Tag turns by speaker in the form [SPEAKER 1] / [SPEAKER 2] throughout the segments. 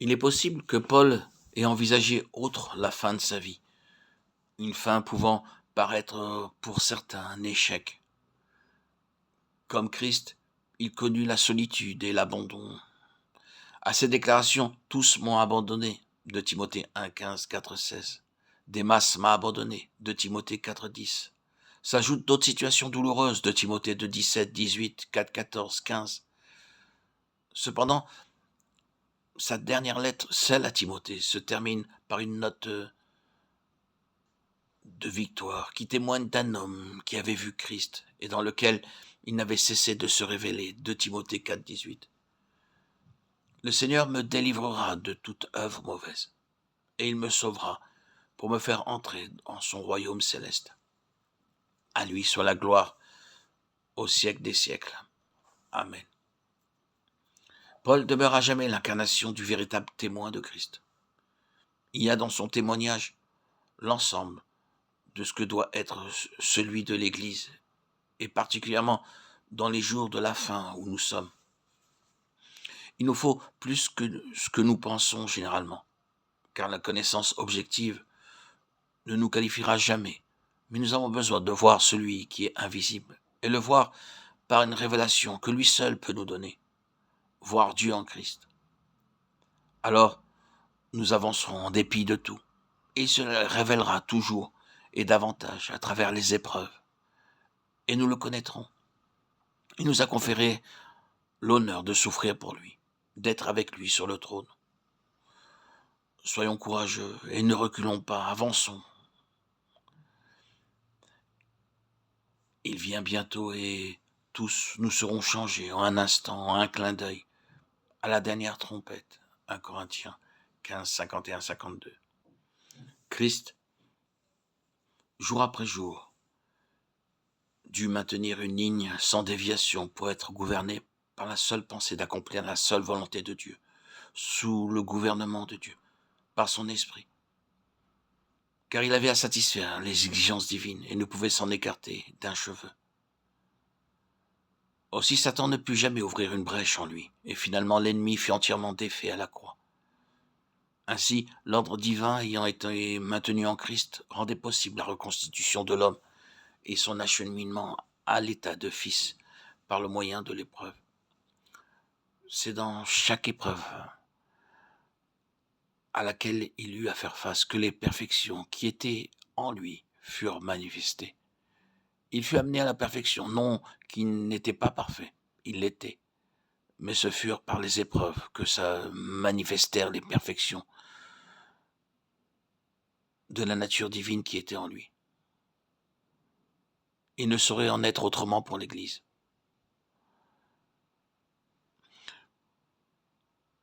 [SPEAKER 1] Il est possible que Paul ait envisagé autre la fin de sa vie, une fin pouvant paraître pour certains un échec. Comme Christ, il connut la solitude et l'abandon. À ces déclarations, tous m'ont abandonné, de Timothée 1, 15, 4, 16. Démas m'a abandonné, de Timothée 4, 10. S'ajoutent d'autres situations douloureuses, de Timothée 2, 17, 18, 4, 14, 15. Cependant, sa dernière lettre, celle à Timothée, se termine par une note de victoire qui témoigne d'un homme qui avait vu Christ et dans lequel il n'avait cessé de se révéler, de Timothée 4, 18. Le Seigneur me délivrera de toute œuvre mauvaise, et il me sauvera pour me faire entrer en son royaume céleste. À lui soit la gloire au siècle des siècles. Amen. Paul demeure à jamais l'incarnation du véritable témoin de Christ. Il y a dans son témoignage l'ensemble de ce que doit être celui de l'Église, et particulièrement dans les jours de la fin où nous sommes. Il nous faut plus que ce que nous pensons généralement, car la connaissance objective ne nous qualifiera jamais, mais nous avons besoin de voir celui qui est invisible, et le voir par une révélation que lui seul peut nous donner, voir Dieu en Christ. Alors, nous avancerons en dépit de tout, et il se révélera toujours et davantage à travers les épreuves, et nous le connaîtrons. Il nous a conféré l'honneur de souffrir pour lui, d'être avec lui sur le trône. Soyons courageux et ne reculons pas, avançons. Il vient bientôt et tous nous serons changés en un instant, en un clin d'œil, à la dernière trompette. 1 Corinthiens 15, 51, 52. Christ, jour après jour, dut maintenir une ligne sans déviation pour être gouverné par la seule pensée d'accomplir la seule volonté de Dieu, sous le gouvernement de Dieu, par son esprit. Car il avait à satisfaire les exigences divines et ne pouvait s'en écarter d'un cheveu. Aussi Satan ne put jamais ouvrir une brèche en lui, et finalement l'ennemi fut entièrement défait à la croix. Ainsi, l'ordre divin ayant été maintenu en Christ rendait possible la reconstitution de l'homme et son acheminement à l'état de fils par le moyen de l'épreuve. C'est dans chaque épreuve à laquelle il eut à faire face que les perfections qui étaient en lui furent manifestées. Il fut amené à la perfection, non qu'il n'était pas parfait, il l'était, mais ce furent par les épreuves que ça manifestèrent les perfections de la nature divine qui était en lui. Il ne saurait en être autrement pour l'Église.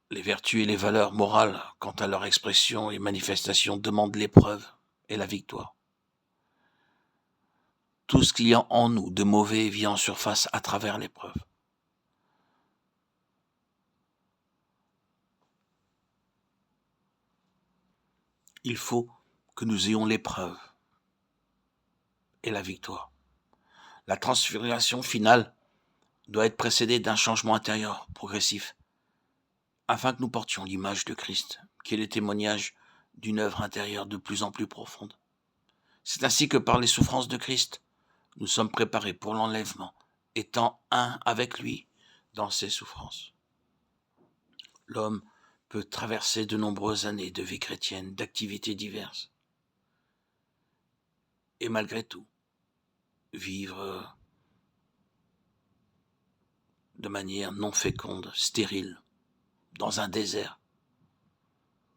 [SPEAKER 1] Les vertus et les valeurs morales, quant à leur expression et manifestation, demandent l'épreuve et la victoire. Tout ce qu'il y a en nous de mauvais vient en surface à travers l'épreuve. Il faut que nous ayons l'épreuve et la victoire. La transfiguration finale doit être précédée d'un changement intérieur progressif, afin que nous portions l'image de Christ, qui est le témoignage d'une œuvre intérieure de plus en plus profonde. C'est ainsi que par les souffrances de Christ, nous sommes préparés pour l'enlèvement, étant un avec lui dans ses souffrances. L'homme peut traverser de nombreuses années de vie chrétienne, d'activités diverses, et malgré tout, vivre de manière non féconde, stérile, dans un désert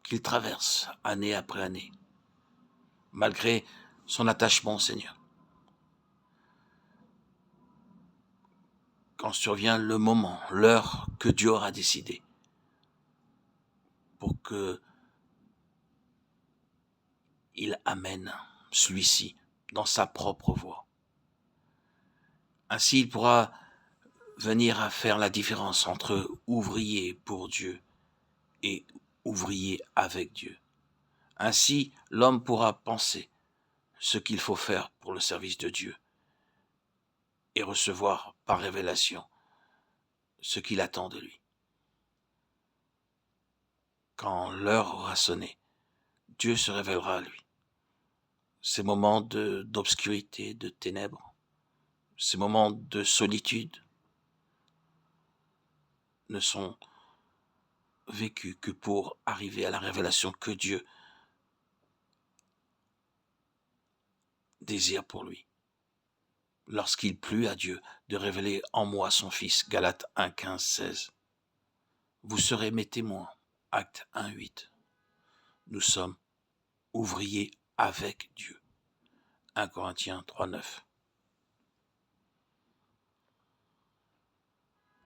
[SPEAKER 1] qu'il traverse année après année, malgré son attachement au Seigneur. Quand survient le moment, l'heure que Dieu aura décidé pour que il amène celui-ci dans sa propre voie. Ainsi, il pourra venir à faire la différence entre ouvrier pour Dieu et ouvrier avec Dieu. Ainsi, l'homme pourra penser ce qu'il faut faire pour le service de Dieu et recevoir par révélation ce qu'il attend de lui. quand l'heure aura sonné, Dieu se révélera à lui. Ces moments d'obscurité, de ténèbres, ces moments de solitude ne sont vécus que pour arriver à la révélation que Dieu désire pour lui. Lorsqu'il plut à Dieu de révéler en moi son Fils, Galates 1, 15, 16. Vous serez mes témoins, Actes 1, 8. Nous sommes ouvriers avec Dieu, 1 Corinthiens 3, 9.